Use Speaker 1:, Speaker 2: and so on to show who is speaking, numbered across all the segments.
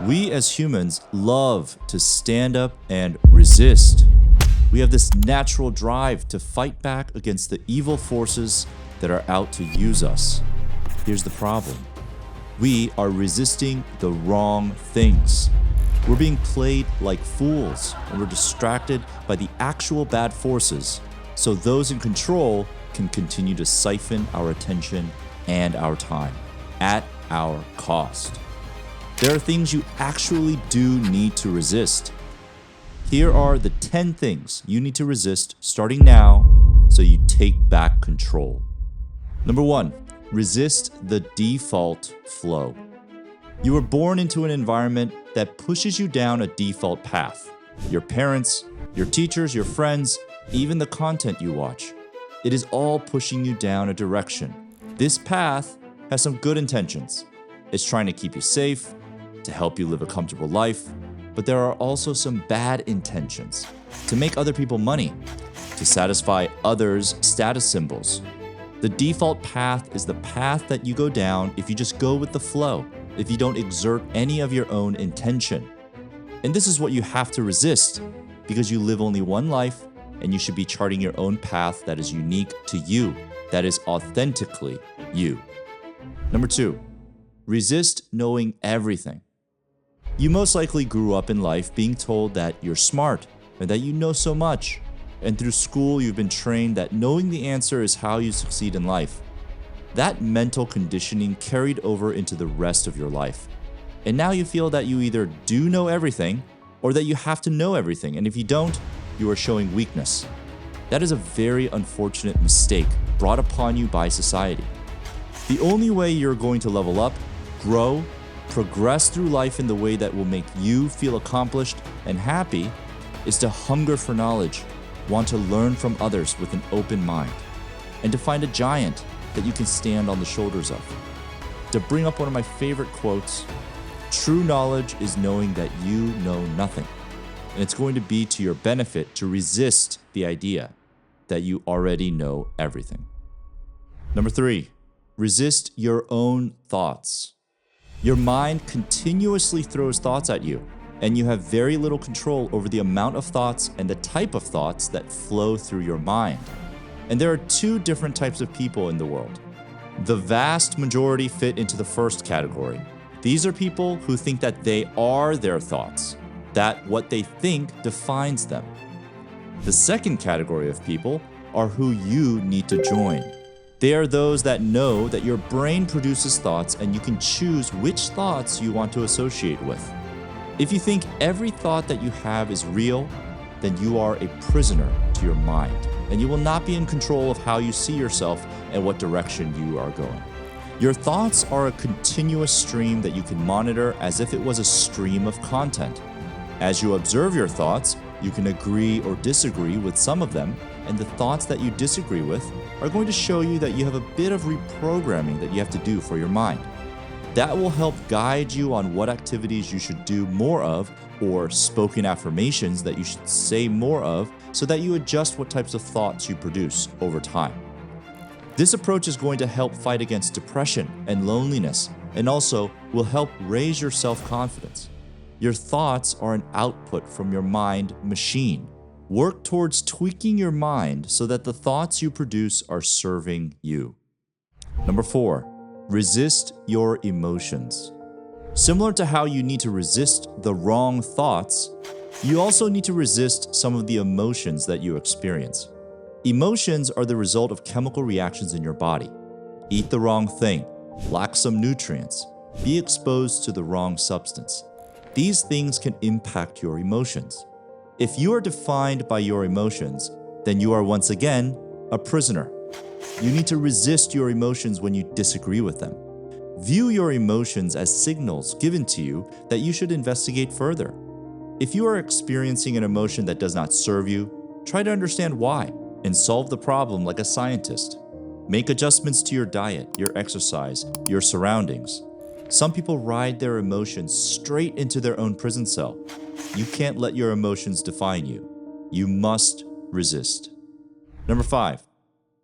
Speaker 1: We as humans love to stand up and resist. We have this natural drive to fight back against the evil forces that are out to use us. Here's the problem. We are resisting the wrong things. We're being played like fools, and we're distracted by the actual bad forces, so those in control can continue to siphon our attention and our time at our cost. There are things you actually do need to resist. Here are the 10 things you need to resist starting now so you take back control. Number 1, resist the default flow. You were born into an environment that pushes you down a default path. Your parents, your teachers, your friends, even the content you watch. It is all pushing you down a direction. This path has some good intentions. It's trying to keep you safe, to help you live a comfortable life, but there are also some bad intentions. To make other people money, to satisfy others' status symbols. The default path is the path that you go down if you just go with the flow, if you don't exert any of your own intention. And this is what you have to resist, because you live only one life and you should be charting your own path that is unique to you, that is authentically you. Number 2, resist knowing everything. You most likely grew up in life being told that you're smart and that you know so much. And through school, you've been trained that knowing the answer is how you succeed in life. That mental conditioning carried over into the rest of your life. And now you feel that you either do know everything or that you have to know everything. And if you don't, you are showing weakness. That is a very unfortunate mistake brought upon you by society. The only way you're going to level up, grow, progress through life in the way that will make you feel accomplished and happy is to hunger for knowledge, want to learn from others with an open mind, and to find a giant that you can stand on the shoulders of. To bring up one of my favorite quotes, true knowledge is knowing that you know nothing, and it's going to be to your benefit to resist the idea that you already know everything. Number 3, resist your own thoughts. Your mind continuously throws thoughts at you, and you have very little control over the amount of thoughts and the type of thoughts that flow through your mind. And there are 2 different types of people in the world. The vast majority fit into the first category. These are people who think that they are their thoughts, that what they think defines them. The second category of people are who you need to join. They are those that know that your brain produces thoughts and you can choose which thoughts you want to associate with. If you think every thought that you have is real, then you are a prisoner to your mind, and you will not be in control of how you see yourself and what direction you are going. Your thoughts are a continuous stream that you can monitor as if it was a stream of content. As you observe your thoughts, you can agree or disagree with some of them, and the thoughts that you disagree with are going to show you that you have a bit of reprogramming that you have to do for your mind. That will help guide you on what activities you should do more of, or spoken affirmations that you should say more of, so that you adjust what types of thoughts you produce over time. This approach is going to help fight against depression and loneliness, and also will help raise your self-confidence. Your thoughts are an output from your mind machine. Work towards tweaking your mind so that the thoughts you produce are serving you. Number 4, resist your emotions. Similar to how you need to resist the wrong thoughts, you also need to resist some of the emotions that you experience. Emotions are the result of chemical reactions in your body. Eat the wrong thing, lack some nutrients, be exposed to the wrong substance. These things can impact your emotions. If you are defined by your emotions, then you are once again a prisoner. You need to resist your emotions when you disagree with them. View your emotions as signals given to you that you should investigate further. If you are experiencing an emotion that does not serve you, try to understand why and solve the problem like a scientist. Make adjustments to your diet, your exercise, your surroundings. Some people ride their emotions straight into their own prison cell. You can't let your emotions define you. You must resist. Number 5,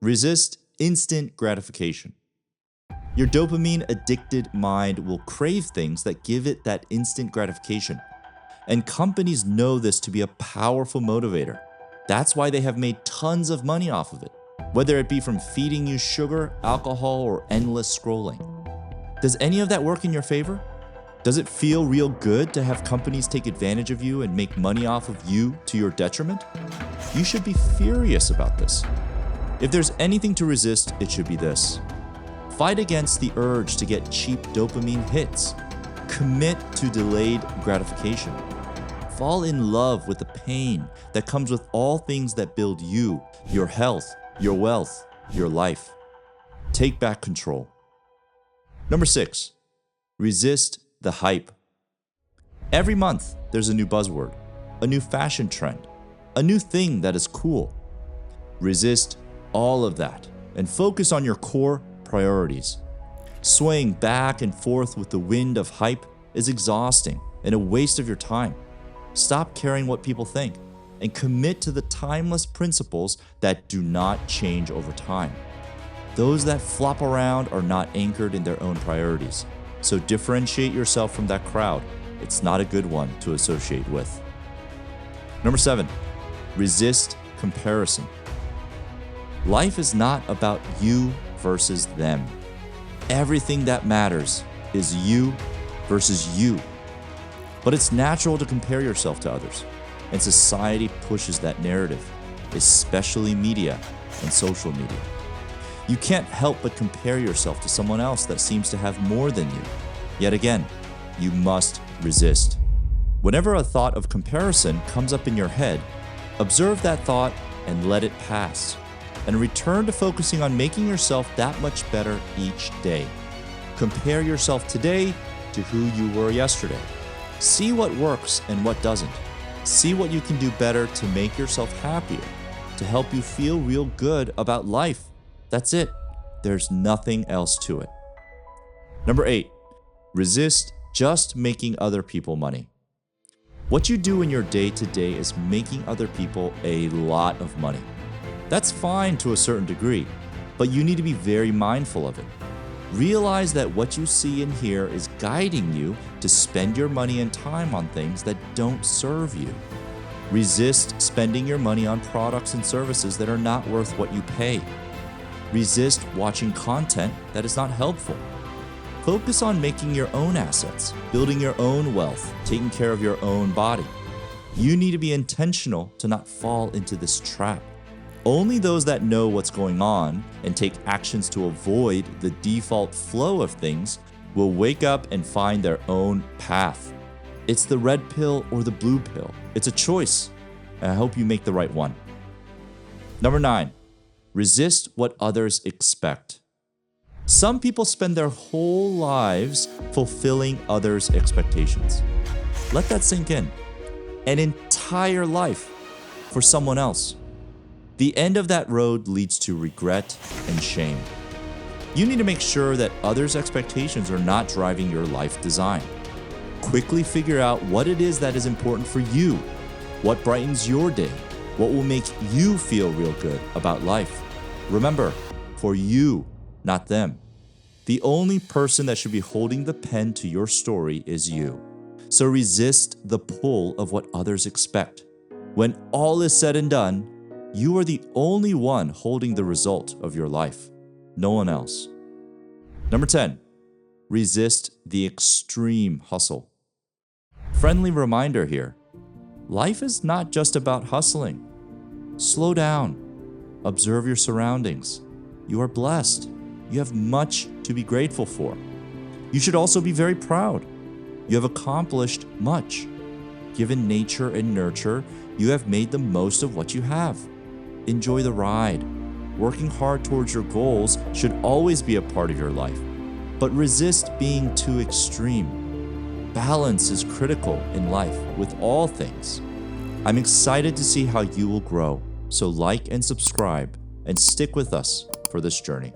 Speaker 1: resist instant gratification. Your dopamine addicted mind will crave things that give it that instant gratification. And companies know this to be a powerful motivator. That's why they have made tons of money off of it, whether it be from feeding you sugar, alcohol, or endless scrolling. Does any of that work in your favor? Does it feel real good to have companies take advantage of you and make money off of you to your detriment? You should be furious about this. If there's anything to resist, it should be this. Fight against the urge to get cheap dopamine hits. Commit to delayed gratification. Fall in love with the pain that comes with all things that build you, your health, your wealth, your life. Take back control. Number 6, resist the hype. Every month, there's a new buzzword, a new fashion trend, a new thing that is cool. Resist all of that and focus on your core priorities. Swaying back and forth with the wind of hype is exhausting and a waste of your time. Stop caring what people think and commit to the timeless principles that do not change over time. Those that flop around are not anchored in their own priorities. So differentiate yourself from that crowd. It's not a good one to associate with. Number 7, resist comparison. Life is not about you versus them. Everything that matters is you versus you. But it's natural to compare yourself to others, and society pushes that narrative, especially media and social media. You can't help but compare yourself to someone else that seems to have more than you. Yet again, you must resist. Whenever a thought of comparison comes up in your head, observe that thought and let it pass, and return to focusing on making yourself that much better each day. Compare yourself today to who you were yesterday. See what works and what doesn't. See what you can do better to make yourself happier, to help you feel real good about life. That's it. There's nothing else to it. Number 8, resist just making other people money. What you do in your day-to-day is making other people a lot of money. That's fine to a certain degree, but you need to be very mindful of it. Realize that what you see and hear is guiding you to spend your money and time on things that don't serve you. Resist spending your money on products and services that are not worth what you pay. Resist watching content that is not helpful. Focus on making your own assets, building your own wealth, taking care of your own body. You need to be intentional to not fall into this trap. Only those that know what's going on and take actions to avoid the default flow of things will wake up and find their own path. It's the red pill or the blue pill. It's a choice, and I hope you make the right one. Number 9, resist what others expect. Some people spend their whole lives fulfilling others' expectations. Let that sink in. An entire life for someone else. The end of that road leads to regret and shame. You need to make sure that others' expectations are not driving your life design. Quickly figure out what it is that is important for you, what brightens your day, what will make you feel real good about life. Remember, for you, not them. The only person that should be holding the pen to your story is you. So resist the pull of what others expect. When all is said and done, you are the only one holding the result of your life, no one else. Number 10, resist the extreme hustle. Friendly reminder here, life is not just about hustling. Slow down, observe your surroundings. You are blessed. You have much to be grateful for. You should also be very proud. You have accomplished much. Given nature and nurture, you have made the most of what you have. Enjoy the ride. Working hard towards your goals should always be a part of your life, but resist being too extreme. Balance is critical in life with all things. I'm excited to see how you will grow, so like and subscribe and stick with us for this journey.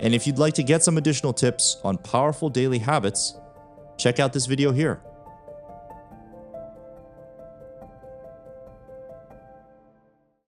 Speaker 1: And if you'd like to get some additional tips on powerful daily habits, check out this video here.